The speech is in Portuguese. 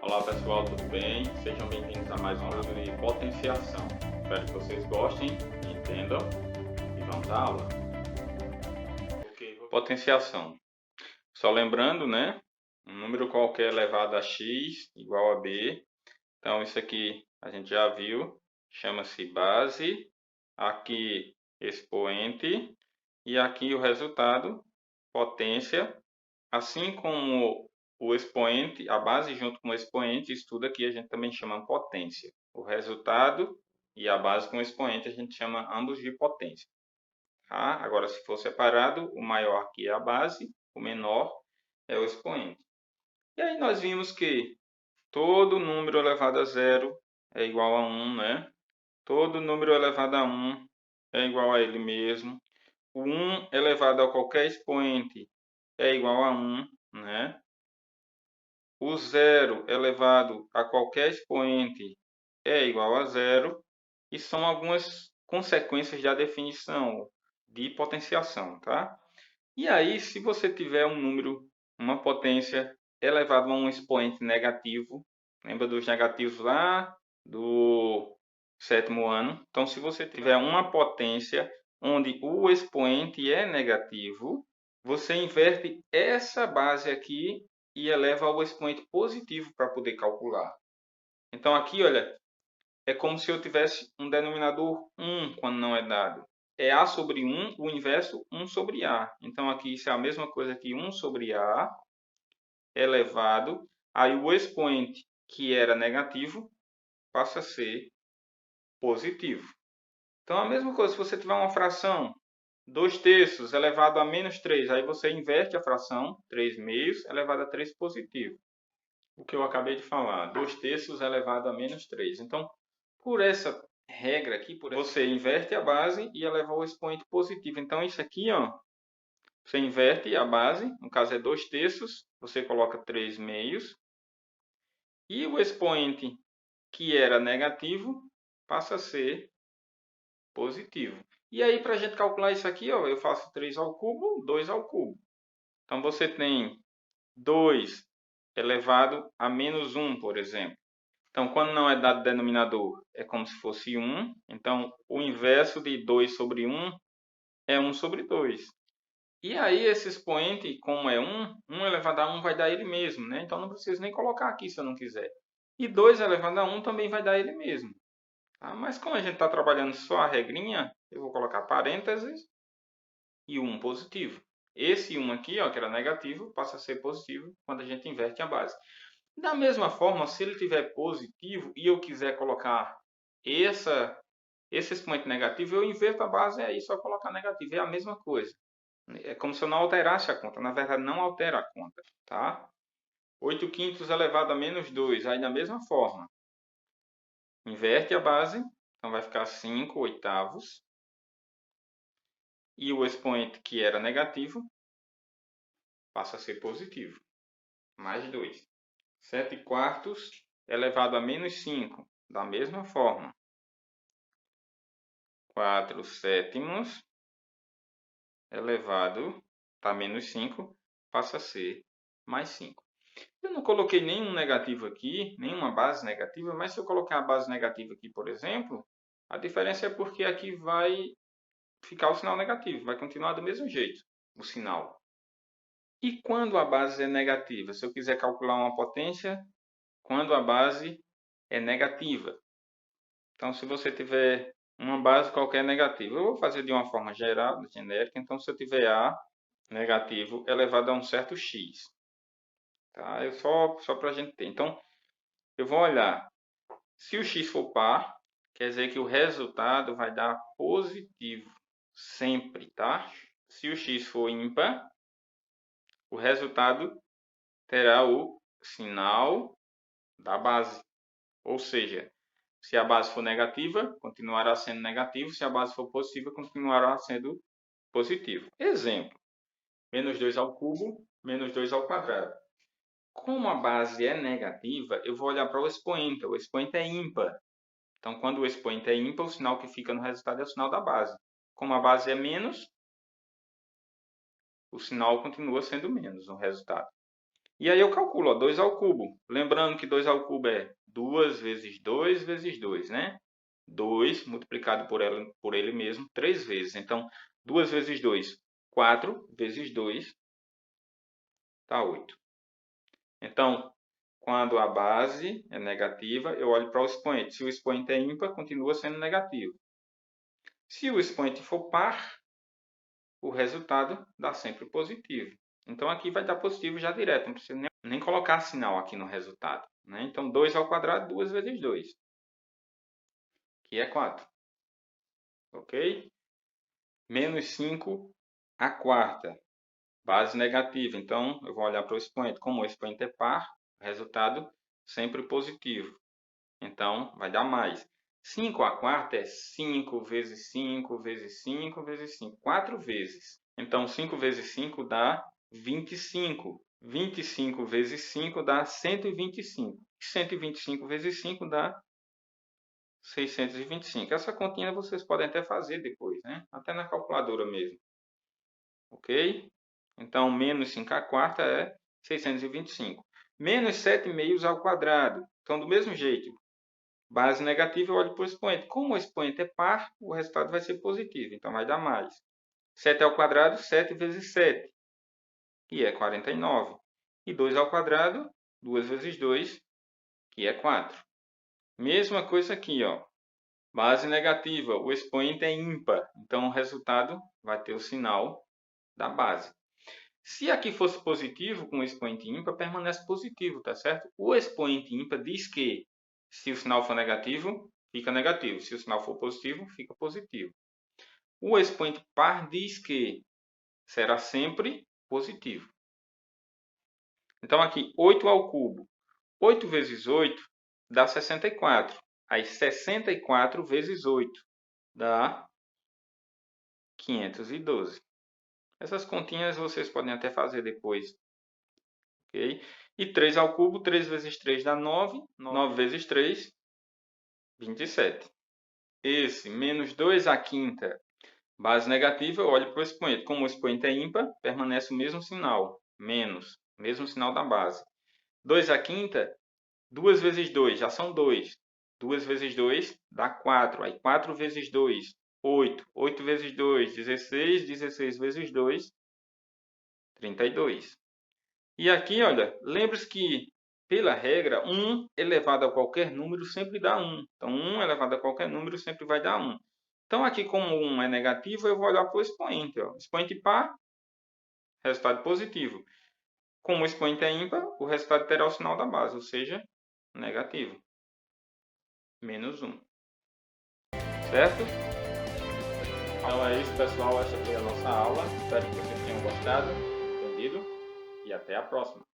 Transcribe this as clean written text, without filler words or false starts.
Olá pessoal, tudo bem? Sejam bem-vindos a mais um aula de potenciação. Espero que vocês gostem, entendam e vamos à aula. Potenciação. Só lembrando, né? Um número qualquer elevado a x igual a b. Então isso aqui a gente já viu, chama-se base. Aqui expoente e aqui o resultado, potência. Assim como o expoente, a base junto com o expoente, isso tudo aqui a gente também chama potência. O resultado e a base com o expoente a gente chama ambos de potência. Tá? Agora, se for separado, o maior aqui é a base, o menor é o expoente. E aí nós vimos que todo número elevado a zero é igual a 1, né? Todo número elevado a 1 é igual a ele mesmo. O 1 elevado a qualquer expoente é igual a 1, né? O zero elevado a qualquer expoente é igual a zero, e são algumas consequências da definição de potenciação, tá? E aí, se você tiver um número, uma potência elevado a um expoente negativo, lembra dos negativos lá do sétimo ano? Então, se você tiver uma potência onde o expoente é negativo, você inverte essa base aqui e eleva ao expoente positivo para poder calcular. Então, aqui, olha, é como se eu tivesse um denominador 1 quando não é dado. É A sobre 1, o inverso 1 sobre A. Então, aqui isso é a mesma coisa que 1 sobre A elevado. Aí o expoente, que era negativo, passa a ser positivo. Então, a mesma coisa, se você tiver uma fração 2 terços elevado a menos 3, aí você inverte a fração, 3 meios elevado a 3 positivo. O que eu acabei de falar, 2 terços elevado a menos 3. Então, por essa regra aqui, você inverte a base e eleva o expoente positivo. Então, isso aqui, ó, você inverte a base, no caso é 2 terços, você coloca 3 meios. E o expoente que era negativo passa a ser positivo. E aí, para a gente calcular isso aqui, ó, eu faço 3 ao cubo, 2 ao cubo. Então, você tem 2 elevado a menos 1, por exemplo. Então, quando não é dado denominador, é como se fosse 1. Então, o inverso de 2 sobre 1 é 1 sobre 2. E aí, esse expoente, como é 1, 1 elevado a 1 vai dar ele mesmo, né? Então, não preciso nem colocar aqui se eu não quiser. E 2 elevado a 1 também vai dar ele mesmo. Tá? Mas como a gente está trabalhando só a regrinha, eu vou colocar parênteses e 1 positivo. Esse 1 aqui, ó, que era negativo, passa a ser positivo quando a gente inverte a base. Da mesma forma, se ele tiver positivo e eu quiser colocar esse expoente negativo, eu inverto a base e aí só colocar negativo. É a mesma coisa. É como se eu não alterasse a conta. Na verdade, não altera a conta. Tá? 8 quintos elevado a menos 2. Aí da mesma forma. Inverte a base. Então vai ficar 5 oitavos. E o expoente que era negativo passa a ser positivo. Mais 2. 7 quartos elevado a menos 5. Da mesma forma. 4 sétimos elevado a menos 5 passa a ser mais 5. Eu não coloquei nenhum negativo aqui, nenhuma base negativa, mas se eu colocar a base negativa aqui, por exemplo, a diferença é porque aqui vai ficar o sinal negativo, vai continuar do mesmo jeito o sinal. E quando a base é negativa? Se eu quiser calcular uma potência, quando a base é negativa. Então, se você tiver uma base qualquer negativa, eu vou fazer de uma forma geral, genérica. Então, se eu tiver A negativo elevado a um certo x, tá? Só para a gente ter. Então, eu vou olhar. Se o x for par, quer dizer que o resultado vai dar positivo sempre, tá? Se o x for ímpar, o resultado terá o sinal da base. Ou seja, se a base for negativa, continuará sendo negativo. Se a base for positiva, continuará sendo positivo. Exemplo. Menos 2 ao cubo, menos 2 ao quadrado. Como a base é negativa, eu vou olhar para o expoente. O expoente é ímpar. Então, quando o expoente é ímpar, o sinal que fica no resultado é o sinal da base. Como a base é menos, o sinal continua sendo menos no resultado. E aí eu calculo, ó, 2 ao cubo. Lembrando que 2 ao cubo é 2 vezes 2 vezes 2, né? 2 multiplicado por ele mesmo 3 vezes. Então, 2 vezes 2, 4 vezes 2 dá 8. Então, quando a base é negativa, eu olho para o expoente. Se o expoente é ímpar, continua sendo negativo. Se o expoente for par, o resultado dá sempre positivo. Então, aqui vai dar positivo já direto, não precisa nem colocar sinal aqui no resultado, né? Então, 2 ao quadrado, 2 vezes 2, que é 4. Ok? Menos 5 à quarta, base negativa. Então, eu vou olhar para o expoente. Como o expoente é par, o resultado sempre positivo. Então, vai dar mais. 5 à quarta é 5 vezes 5 vezes 5 vezes 5. 4 vezes. Então, 5 vezes 5 dá 25. 25 vezes 5 dá 125. 125 vezes 5 dá 625. Essa continha vocês podem até fazer depois, né? Até na calculadora mesmo. Ok? Então, menos 5 à quarta é 625. Menos 7 meios ao quadrado. Então, do mesmo jeito, base negativa, eu olho para o expoente. Como o expoente é par, o resultado vai ser positivo. Então, vai dar mais. 7 ao quadrado, 7 vezes 7, que é 49. E 2 ao quadrado, 2 vezes 2, que é 4. Mesma coisa aqui, ó. Base negativa, o expoente é ímpar. Então, o resultado vai ter o sinal da base. Se aqui fosse positivo, com o expoente ímpar, permanece positivo, tá certo? O expoente ímpar diz que, se o sinal for negativo, fica negativo. Se o sinal for positivo, fica positivo. O expoente par diz que será sempre positivo. Então, aqui, 8 ao cubo. 8 vezes 8 dá 64. Aí, 64 vezes 8 dá 512. Essas continhas vocês podem até fazer depois. Okay? E 3 ao cubo, 3 vezes 3 dá 9. 9 vezes 3, 27. Esse, menos 2 à quinta, base negativa, eu olho para o expoente. Como o expoente é ímpar, permanece o mesmo sinal. Menos, mesmo sinal da base. 2 à quinta, 2 vezes 2, já são 2. 2 vezes 2 dá 4. Aí 4 vezes 2, 8. 8 vezes 2, 16. 16 vezes 2, 32. E aqui, olha, lembre-se que, pela regra, 1 elevado a qualquer número sempre dá 1. Então, 1 elevado a qualquer número sempre vai dar 1. Então, aqui, como 1 é negativo, eu vou olhar para o expoente. Ó. Expoente par, resultado positivo. Como o expoente é ímpar, o resultado terá o sinal da base, ou seja, negativo. Menos 1. Certo? Então é isso, pessoal. Essa foi a nossa aula. Espero que vocês tenham gostado, entendido. E até a próxima.